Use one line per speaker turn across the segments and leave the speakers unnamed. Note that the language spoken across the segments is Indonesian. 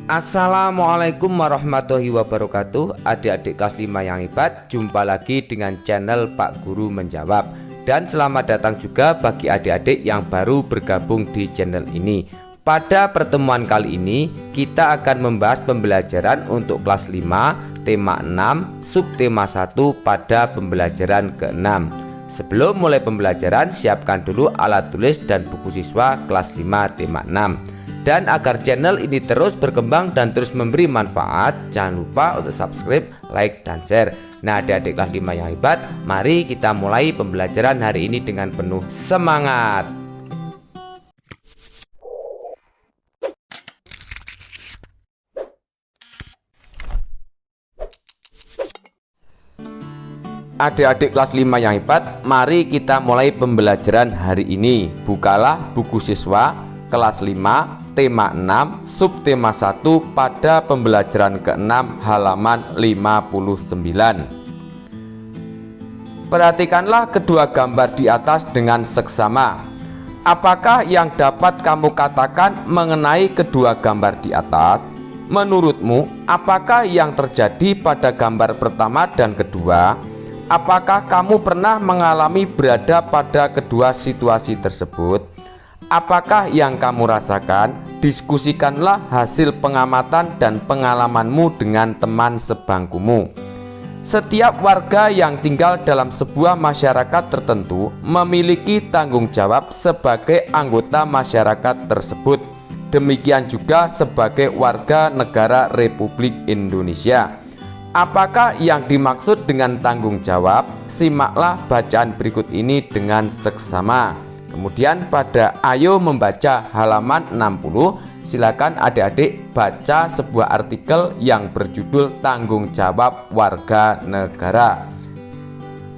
Assalamualaikum warahmatullahi wabarakatuh. Adik-adik kelas 5 yang hebat, jumpa lagi dengan channel Pak Guru Menjawab. Dan selamat datang juga bagi adik-adik yang baru bergabung di channel ini. Pada pertemuan kali ini kita akan membahas pembelajaran untuk kelas 5 tema 6 subtema 1 pada pembelajaran ke-6. Sebelum mulai pembelajaran, siapkan dulu alat tulis dan buku siswa kelas 5 tema 6. Dan agar channel ini terus berkembang dan terus memberi manfaat, jangan lupa untuk subscribe, like, dan share. Nah, adik-adik kelas 5 yang hebat, mari kita mulai pembelajaran hari ini dengan penuh semangat. Adik-adik kelas 5 yang hebat, mari kita mulai pembelajaran hari ini. Bukalah buku siswa kelas 5 tema 6 subtema 1 pada pembelajaran ke-6 halaman 59. Perhatikanlah kedua gambar di atas dengan seksama. Apakah yang dapat kamu katakan mengenai kedua gambar di atas? Menurutmu, apakah yang terjadi pada gambar pertama dan kedua? Apakah kamu pernah mengalami berada pada kedua situasi tersebut? Apakah yang kamu rasakan? Diskusikanlah hasil pengamatan dan pengalamanmu dengan teman sebangkumu. Setiap warga yang tinggal dalam sebuah masyarakat tertentu memiliki tanggung jawab sebagai anggota masyarakat tersebut. Demikian juga sebagai warga negara Republik Indonesia. Apakah yang dimaksud dengan tanggung jawab? Simaklah bacaan berikut ini dengan seksama. Kemudian pada Ayo Membaca halaman 60, silakan adik-adik baca sebuah artikel yang berjudul Tanggung Jawab Warga Negara.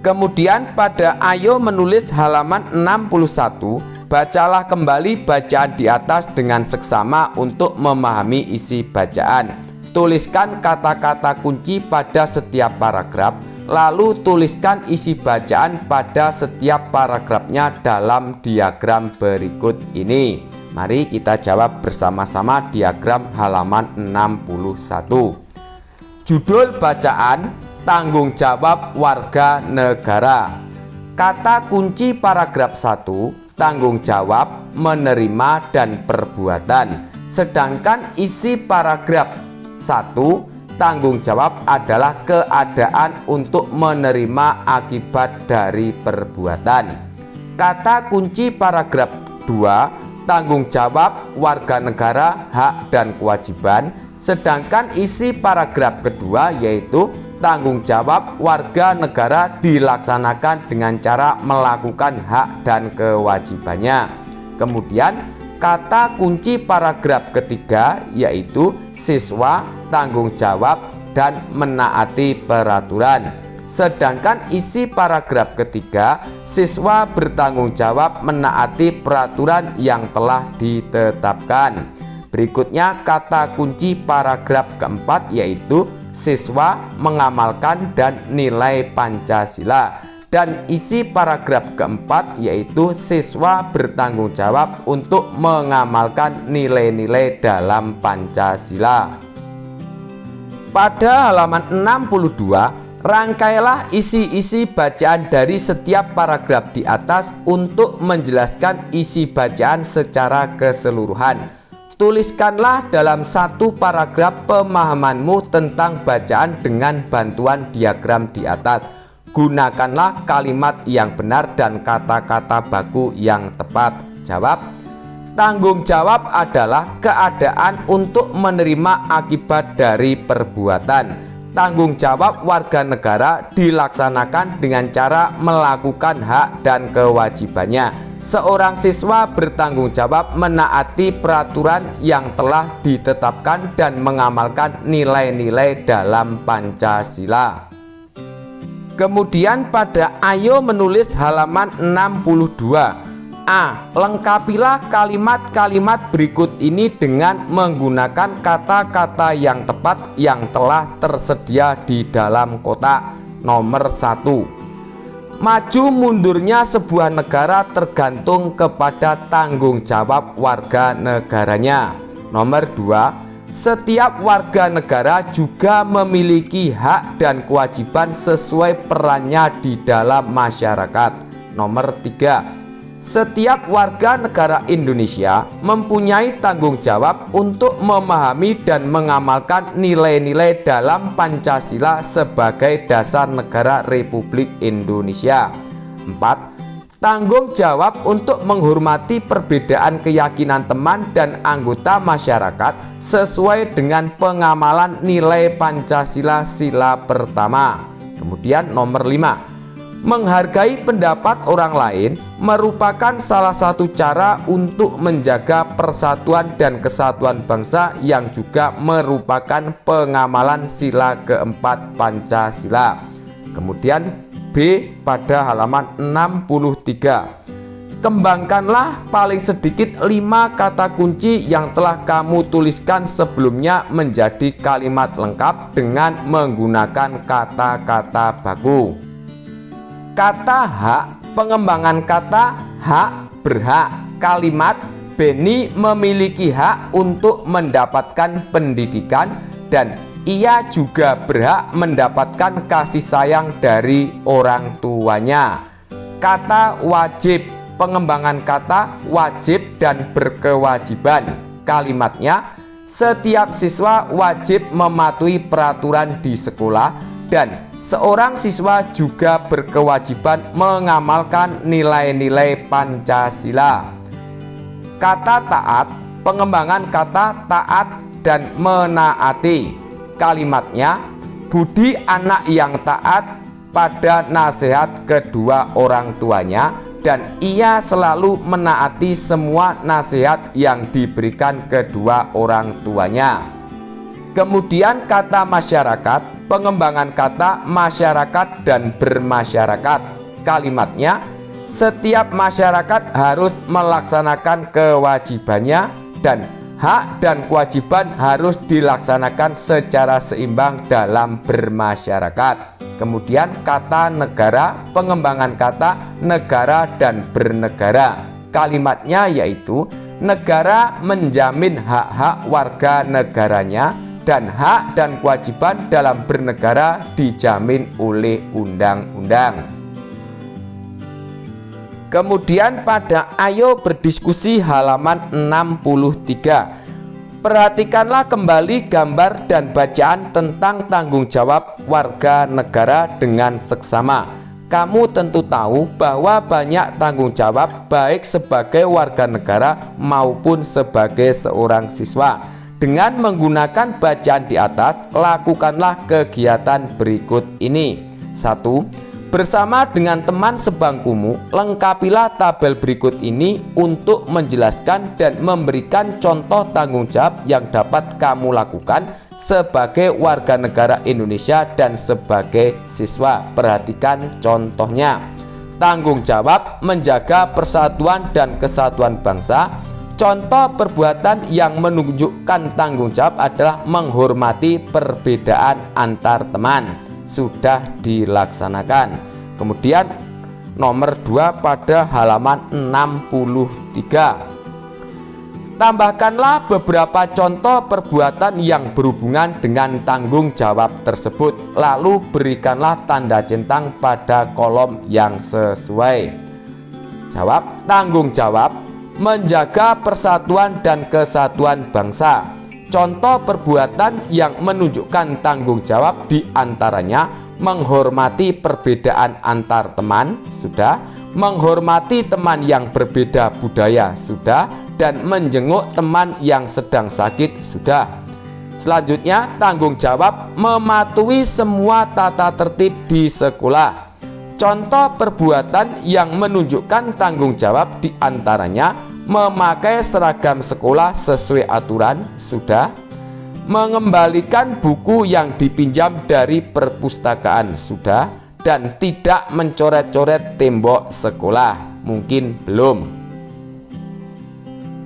Kemudian pada Ayo Menulis halaman 61, bacalah kembali bacaan di atas dengan seksama untuk memahami isi bacaan. Tuliskan kata-kata kunci pada setiap paragraf, lalu tuliskan isi bacaan pada setiap paragrafnya dalam diagram berikut ini. Mari kita jawab bersama-sama diagram halaman 61. Judul bacaan: Tanggung Jawab Warga Negara. Kata kunci paragraf 1, tanggung jawab, menerima, dan perbuatan. Sedangkan isi paragraf 1, tanggung jawab adalah keadaan untuk menerima akibat dari perbuatan. Kata kunci paragraf 2, tanggung jawab warga negara, hak dan kewajiban. Sedangkan isi paragraf kedua yaitu tanggung jawab warga negara dilaksanakan dengan cara melakukan hak dan kewajibannya. Kemudian kata kunci paragraf ketiga yaitu siswa, tanggung jawab, dan menaati peraturan. Sedangkan isi paragraf ketiga, siswa bertanggung jawab menaati peraturan yang telah ditetapkan. Berikutnya kata kunci paragraf keempat yaitu siswa mengamalkan dan nilai Pancasila. Dan isi paragraf keempat yaitu siswa bertanggung jawab untuk mengamalkan nilai-nilai dalam Pancasila. Pada halaman 62, rangkailah isi-isi bacaan dari setiap paragraf di atas untuk menjelaskan isi bacaan secara keseluruhan. Tuliskanlah dalam satu paragraf pemahamanmu tentang bacaan dengan bantuan diagram di atas. Gunakanlah kalimat yang benar dan kata-kata baku yang tepat. Jawab: tanggung jawab adalah keadaan untuk menerima akibat dari perbuatan. Tanggung jawab warga negara dilaksanakan dengan cara melakukan hak dan kewajibannya. Seorang siswa bertanggung jawab menaati peraturan yang telah ditetapkan dan mengamalkan nilai-nilai dalam Pancasila. Kemudian pada Ayo Menulis halaman 62. A. Lengkapilah kalimat-kalimat berikut ini dengan menggunakan kata-kata yang tepat yang telah tersedia di dalam kotak. Nomor 1. Maju mundurnya sebuah negara tergantung kepada tanggung jawab warga negaranya. Nomor 2. Setiap warga negara juga memiliki hak dan kewajiban sesuai perannya di dalam masyarakat. Nomor 3. Setiap warga negara Indonesia mempunyai tanggung jawab untuk memahami dan mengamalkan nilai-nilai dalam Pancasila sebagai dasar negara Republik Indonesia. 4. Tanggung jawab untuk menghormati perbedaan keyakinan teman dan anggota masyarakat sesuai dengan pengamalan nilai Pancasila sila pertama. Kemudian nomor 5, menghargai pendapat orang lain merupakan salah satu cara untuk menjaga persatuan dan kesatuan bangsa yang juga merupakan pengamalan sila keempat Pancasila. Kemudian B pada halaman 63. Kembangkanlah paling sedikit 5 kata kunci yang telah kamu tuliskan sebelumnya menjadi kalimat lengkap dengan menggunakan kata-kata baku. Kata hak, pengembangan kata hak berhak. Kalimat Beni memiliki hak untuk mendapatkan pendidikan dan ia juga berhak mendapatkan kasih sayang dari orang tuanya. Kata wajib, pengembangan kata wajib dan berkewajiban. Kalimatnya, setiap siswa wajib mematuhi peraturan di sekolah dan seorang siswa juga berkewajiban mengamalkan nilai-nilai Pancasila. Kata taat, pengembangan kata taat dan menaati. Kalimatnya, budi anak yang taat pada nasihat kedua orang tuanya dan ia selalu menaati semua nasihat yang diberikan kedua orang tuanya. Kemudian kata masyarakat, pengembangan kata masyarakat dan bermasyarakat. Kalimatnya, setiap masyarakat harus melaksanakan kewajibannya dan hak dan kewajiban harus dilaksanakan secara seimbang dalam bermasyarakat. Kemudian kata negara, pengembangan kata negara dan bernegara. Kalimatnya yaitu negara menjamin hak-hak warga negaranya dan hak dan kewajiban dalam bernegara dijamin oleh undang-undang. Kemudian pada Ayo Berdiskusi halaman 63. Perhatikanlah kembali gambar dan bacaan tentang tanggung jawab warga negara dengan seksama. Kamu tentu tahu bahwa banyak tanggung jawab baik sebagai warga negara maupun sebagai seorang siswa. Dengan menggunakan bacaan di atas, lakukanlah kegiatan berikut ini. 1. Bersama dengan teman sebangkumu, lengkapilah tabel berikut ini untuk menjelaskan dan memberikan contoh tanggung jawab yang dapat kamu lakukan sebagai warga negara Indonesia dan sebagai siswa. Perhatikan contohnya. Tanggung jawab menjaga persatuan dan kesatuan bangsa. Contoh perbuatan yang menunjukkan tanggung jawab adalah menghormati perbedaan antar teman. Sudah dilaksanakan. Kemudian nomor 2 pada halaman 63. Tambahkanlah beberapa contoh perbuatan yang berhubungan dengan tanggung jawab tersebut. Lalu berikanlah tanda centang pada kolom yang sesuai. Jawab, tanggung jawab menjaga persatuan dan kesatuan bangsa. Contoh perbuatan yang menunjukkan tanggung jawab diantaranya menghormati perbedaan antar teman, sudah, menghormati teman yang berbeda budaya, sudah, dan menjenguk teman yang sedang sakit, sudah. Selanjutnya, tanggung jawab mematuhi semua tata tertib di sekolah. Contoh perbuatan yang menunjukkan tanggung jawab diantaranya memakai seragam sekolah sesuai aturan, sudah. Mengembalikan buku yang dipinjam dari perpustakaan, sudah. Dan tidak mencoret-coret tembok sekolah, mungkin belum.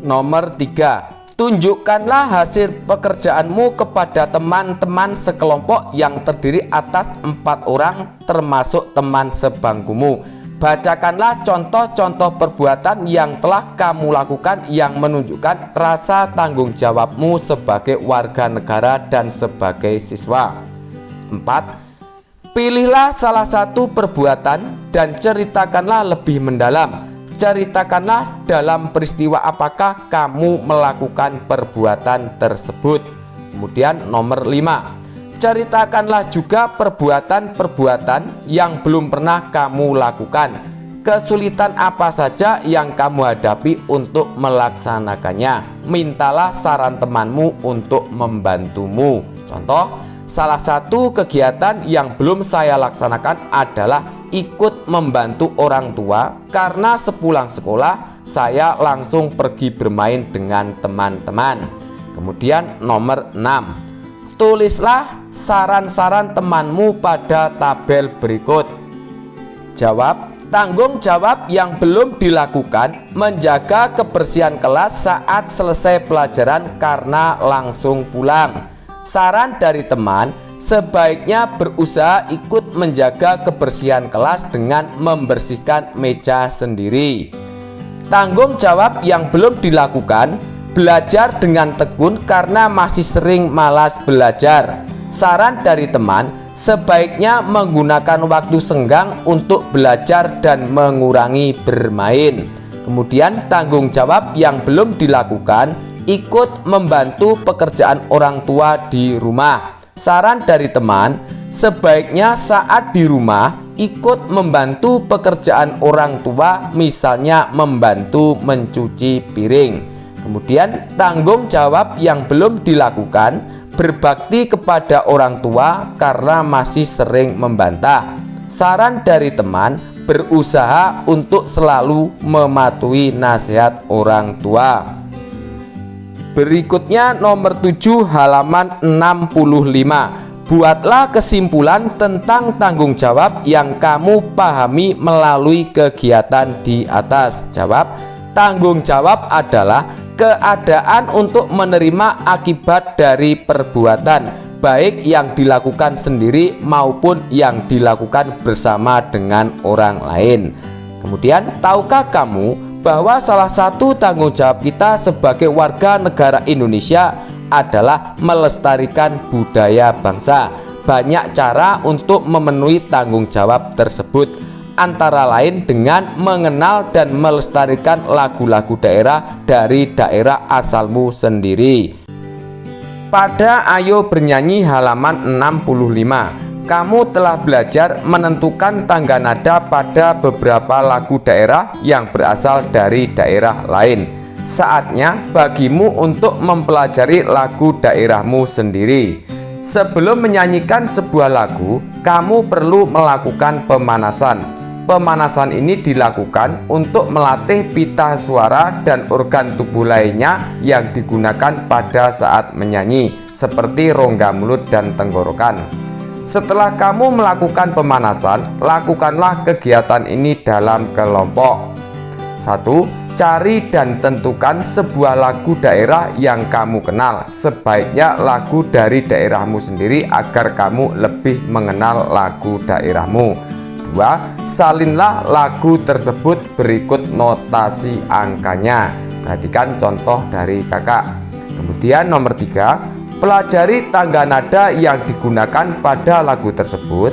Nomor 3. Tunjukkanlah hasil pekerjaanmu kepada teman-teman sekelompok yang terdiri atas 4 orang termasuk teman sebangkumu. Bacakanlah contoh-contoh perbuatan yang telah kamu lakukan yang menunjukkan rasa tanggung jawabmu sebagai warga negara dan sebagai siswa. 4. Pilihlah salah satu perbuatan dan ceritakanlah lebih mendalam. Ceritakanlah dalam peristiwa apakah kamu melakukan perbuatan tersebut. Kemudian nomor 5. Ceritakanlah juga perbuatan-perbuatan yang belum pernah kamu lakukan. Kesulitan apa saja yang kamu hadapi untuk melaksanakannya. Mintalah saran temanmu untuk membantumu. Contoh, salah satu kegiatan yang belum saya laksanakan adalah ikut membantu orang tua karena sepulang sekolah saya langsung pergi bermain dengan teman-teman. Kemudian nomor 6. Tulislah saran-saran temanmu pada tabel berikut. Jawab, tanggung jawab yang belum dilakukan menjaga kebersihan kelas saat selesai pelajaran karena langsung pulang. Saran dari teman, sebaiknya berusaha ikut menjaga kebersihan kelas dengan membersihkan meja sendiri. Tanggung jawab yang belum dilakukan, belajar dengan tekun karena masih sering malas belajar. Saran dari teman, sebaiknya menggunakan waktu senggang untuk belajar dan mengurangi bermain. Kemudian tanggung jawab yang belum dilakukan, ikut membantu pekerjaan orang tua di rumah. Saran dari teman, sebaiknya saat di rumah ikut membantu pekerjaan orang tua, misalnya membantu mencuci piring. Kemudian tanggung jawab yang belum dilakukan, berbakti kepada orang tua karena masih sering membantah. Saran dari teman, berusaha untuk selalu mematuhi nasihat orang tua. Berikutnya nomor 7 halaman 65. Buatlah kesimpulan tentang tanggung jawab yang kamu pahami melalui kegiatan di atas. Jawab, tanggung jawab adalah keadaan untuk menerima akibat dari perbuatan, baik yang dilakukan sendiri maupun yang dilakukan bersama dengan orang lain. Kemudian, tahukah kamu bahwa salah satu tanggung jawab kita sebagai warga negara Indonesia adalah melestarikan budaya bangsa? Banyak cara untuk memenuhi tanggung jawab tersebut, antara lain dengan mengenal dan melestarikan lagu-lagu daerah dari daerah asalmu sendiri. Pada Ayo Bernyanyi halaman 65, kamu telah belajar menentukan tangga nada pada beberapa lagu daerah yang berasal dari daerah lain. Saatnya bagimu untuk mempelajari lagu daerahmu sendiri. Sebelum menyanyikan sebuah lagu, kamu perlu melakukan pemanasan. Pemanasan ini dilakukan untuk melatih pita suara dan organ tubuh lainnya yang digunakan pada saat menyanyi, seperti rongga mulut dan tenggorokan. Setelah kamu melakukan pemanasan, lakukanlah kegiatan ini dalam kelompok. 1. Cari dan tentukan sebuah lagu daerah yang kamu kenal. Sebaiknya lagu dari daerahmu sendiri agar kamu lebih mengenal lagu daerahmu. 2. Salinlah lagu tersebut berikut notasi angkanya. Perhatikan contoh dari kakak. Kemudian nomor 3, pelajari tangga nada yang digunakan pada lagu tersebut.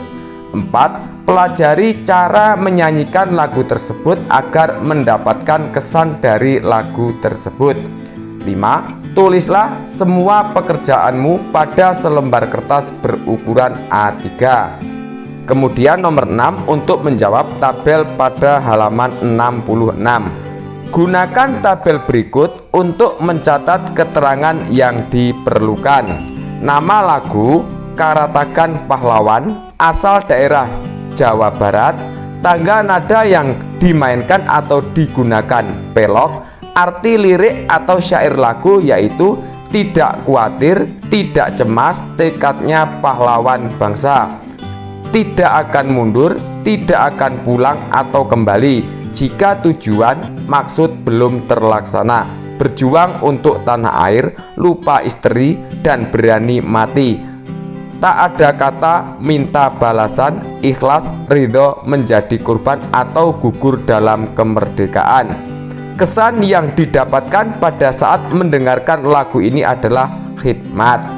4. Pelajari cara menyanyikan lagu tersebut agar mendapatkan kesan dari lagu tersebut. 5. Tulislah semua pekerjaanmu pada selembar kertas berukuran A3. Kemudian nomor 6, untuk menjawab tabel pada halaman 66. Gunakan tabel berikut untuk mencatat keterangan yang diperlukan. Nama lagu Karatagan Pahlawan, asal daerah Jawa Barat, tangga nada yang dimainkan atau digunakan pelok, arti lirik atau syair lagu yaitu tidak khawatir, tidak cemas, tekadnya pahlawan bangsa. Tidak akan mundur, tidak akan pulang atau kembali jika tujuan maksud belum terlaksana. Berjuang untuk tanah air, lupa istri dan berani mati. Tak ada kata minta balasan, ikhlas, ridho, menjadi korban, atau gugur dalam kemerdekaan. Kesan yang didapatkan pada saat mendengarkan lagu ini adalah khidmat.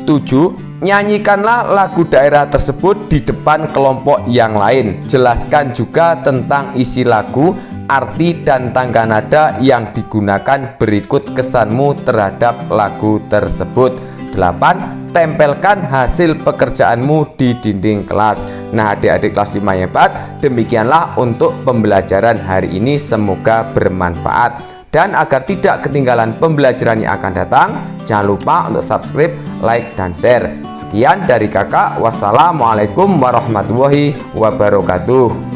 7. Nyanyikanlah lagu daerah tersebut di depan kelompok yang lain. Jelaskan juga tentang isi lagu, arti dan tangga nada yang digunakan. Berikut kesanmu terhadap lagu tersebut. 8. Tempelkan hasil pekerjaanmu di dinding kelas. Nah, adik-adik kelas 5 hebat, demikianlah untuk pembelajaran hari ini. Semoga bermanfaat. Dan agar tidak ketinggalan pembelajaran yang akan datang, jangan lupa untuk subscribe, like, dan share. Sekian dari kakak. Wassalamualaikum warahmatullahi wabarakatuh.